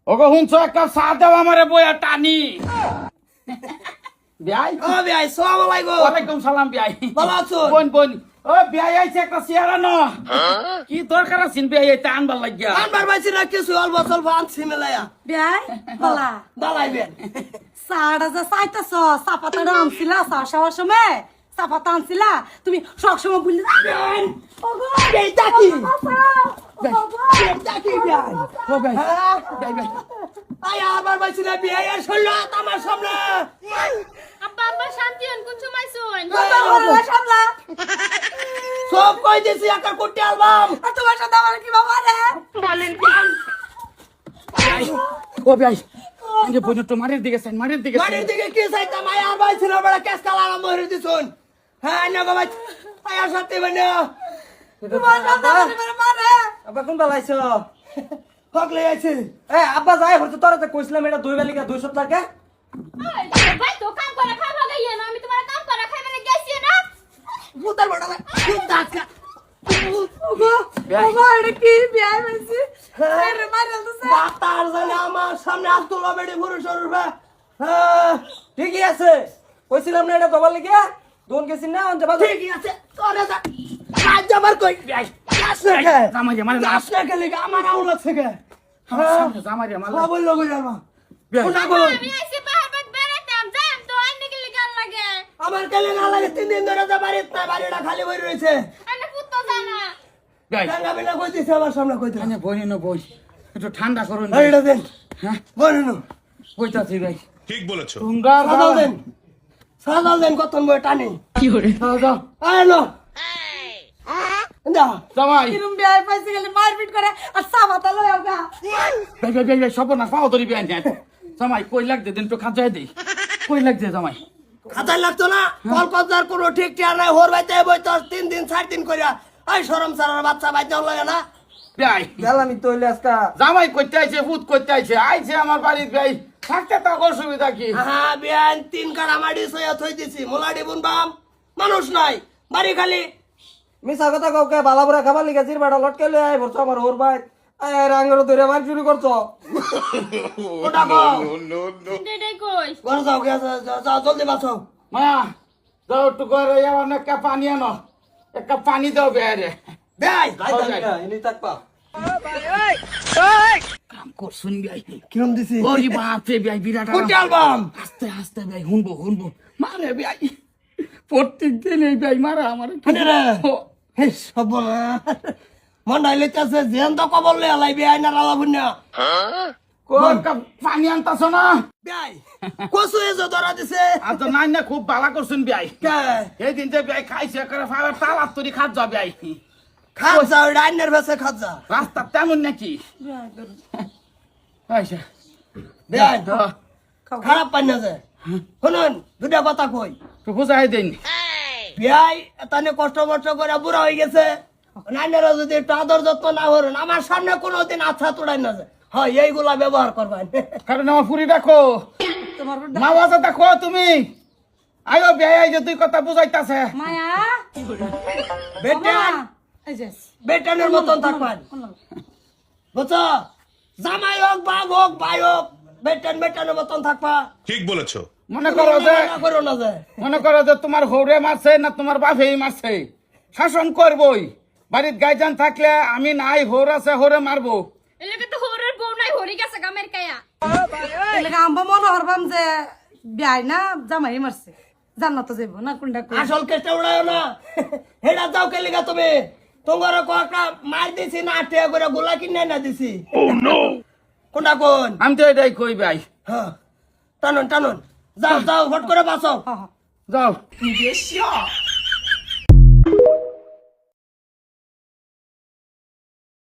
ওগো শুনছো একটা চা দাও আমারে বইয়া টানি বিয়াই ও ভাই সালাম আলাইকুম। ওয়ালাইকুম সালাম বিয়াই ভালো আছো? বোন বোন ও বিয়াই আইছে একটা চেয়ার আনো কি দরকার আছে বিয়াই এটা আনবার লাগিয়া আনবার বাইছি না কিছু অল্প স্বল্প আনছি মেলায়া বিয়াই বলা বালাইবেন সাড়া যা চাইতেছ চাপাতাটা আনছিলা চা খাওয়ার সময় চাপাতা আনছিলা তুমি সবসময় বললি এইটা কি? এইটা কি ভাই? ও ভাই হ্যাঁ? বিয়াই বিয়াই আই আবার বাইছি না বিয়ে আর শুনলো আমার সামনে আব্বা আব্বা শান্তি হন কোন সময় শুন সামলা সব কই দিছি একটা কোটি অ্যালবাম আর তোমার সাথে আমার কি বাবা রে ও বিয়াই আগে বোন তো মারের দিকে সাইন মারের দিকে মাটির দিকে কি চাইতাম আই আর বাইছি না বড় কেস কালা আরাম হয়ে দিছুন হ্যাঁ না বাবা আই আর সাথে বনে তোমার সাথে আমার মারে আব্বা কোন বালাইছো হকলে আছে এ আব্বা যাই হচ্ছে তোরা তো কইছিলাম এটা 2 বেলিকা 2 সপ্তাহ কে ভাই তো কাম করে খাওয়া গাইয়ে না আমি তোমার কাম করে খাই মানে গেছি না মুতার বড় খুব দাঁতকা বাবা এটা কি বিয়াই হইছে আরে মারে তো ডাক্তার জানে আমার সামনে আব্দুল্লাহ বেডি পুরুষ রূপে হ্যাঁ ঠিকই আছে কইছিলাম না এটা দবার লিখে দোন গেছিন না অন যাবা ঠিকই আছে তোরে যা কাজ যাবার কই কাজ না খে জামাই মানে না কাজ না খেলে আমার আউল লাগছে কে জামাই রে মাল বাবুল লোক জানো বিয়াই কোনা কোন আমি আইছি পাহাড় বেড়াতাম যাম তো আইনে গেলে গাল লাগে আমার কেলে না লাগে 3 দিন ধরে তো বাড়িতে না বাড়িটা খালি বই রয়েছে আইনে পুত্তো জানা বিয়াই টাঙ্গা বিনা কই দিছে আমার সামনে কই দিছে আনে বোন নো বোন একটু ঠান্ডা করুন এইটা দেন হ্যাঁ বলেন কইতাছি ভাই ঠিক বলেছো তোমরা সাদাল দেন সাদাল দেন কতন বই টানি যাও যাও আয় নো দা জামাই কিরম বিয়াই পাইছে গেলে মারপিট করে আর চাপাতা লয় গা ভাই ভাই ভাই ভাই সব না পাও ধরি বিয়াই না জামাই কই লাগ দে দিন তো খাজাই দেই কই লাগ দে জামাই খাতায় লাগতো না কলকাতার কোনো ঠিক ঠিকানা নাই হোর বাইতে বই তো 3 দিন 4 দিন কইরা এই শরম সারার বাচ্চা বাইতে লাগে না বিয়াই গেলামি তো হইলে আজকা জামাই কইতে আইছে ভূত কইতে আইছে আইছে আমার বাড়ির ভাই থাকতে তো অসুবিধা কি হ্যাঁ বিয়ান 3 কাড়া মাটি সইয়া থই দিছি মোলাডি বুনবাম মানুষ নাই বাড়ি খালি মিছা কথা কও কে বালাবুরা খাবার লিখে জিরবাটা লটকে লই আই বলছো আমার ওর ভাই আয় রাঙ্গর ধরে মার শুরু করছো ওটা কও দেই কই ঘর যাও গে যাও জলদি বাঁচাও মা যাও একটু করে আমার না কাপ পানি আনো এক কাপ পানি দাও বেয়ারে বেয়াই ইনি থাকবা কাম কর শুন বিয়াই কিরম দিছি ওই বাপ রে বিয়াই বিরাট কোটি অ্যালবাম আস্তে আস্তে বিয়াই হুনবো মারে বিয়াই প্রত্যেক দিন এই বিয়াই মারা আমার মানে রে হে সব মন নাইলেতাছে জেন তো কবল লে আলাই বেয়াই না রালা বুন্না কোন কাপ পানি আনতাছ না বেয়াই কোসু এ ধরা দিছে আর তো নাই না খুব বালা করছুন বিয়াই কে এই দিন যে বিয়াই খাইছে করে ফালা তালাত তরি খাত যা বিয়াই খাজা রাইনের ভেসে খাজা রাস্তা তেমন নাকি আচ্ছা বেয়াই খারাপ পাই না যে শুনুন দুটা কথা কই তো বুঝাই দিন বিয়াই এতানে কষ্ট মষ্ট করে বুড়া হয়ে গেছে নাইনেরা যদি একটু আদর যত্ন না করেন আমার সামনে কোনোদিন আচ্ছা তোড়াই না যায় হয় এইগুলা ব্যবহার করবেন কারণ আমার ফুরি দেখো তোমার মা বাবা দেখো তুমি আয়ো বিয়াই আই যে তুই কথা বুঝাইতাছে মায়া বেটেন এই যে বেটেনের মতন থাকবেন বুঝছো জামাই হোক বাঘ হোক ভাই হোক বেটেনের মতন থাকবা ঠিক বলেছো মনে করো যে না করো না যে মনে করো যে তোমার হৌরে মারছে না তোমার বাপেই মারছে শাসন করবই বাড়ির গাইজান থাকলে আমি নাই হৌর আছে হৌরে মারবো এলাকা তো হরের বউ নাই হরি গেছে গামের কায়া এলাকা আম্বা মনে হরবাম যে বিয়াই না জামাই মারছে জান্নাত যাইব না কোনটা কোন আসল কেসটা উড়ায় না হেডা যাও কে লিগা তুমি তোমার কয়েকটা মার দিছি না টিয়া করে গোলা কিনে না দিছি কোনটা কোন আমি তো এটাই কই ভাই হ্যাঁ টানুন টানুন যাও যাও হট করে বাঁচাও যাও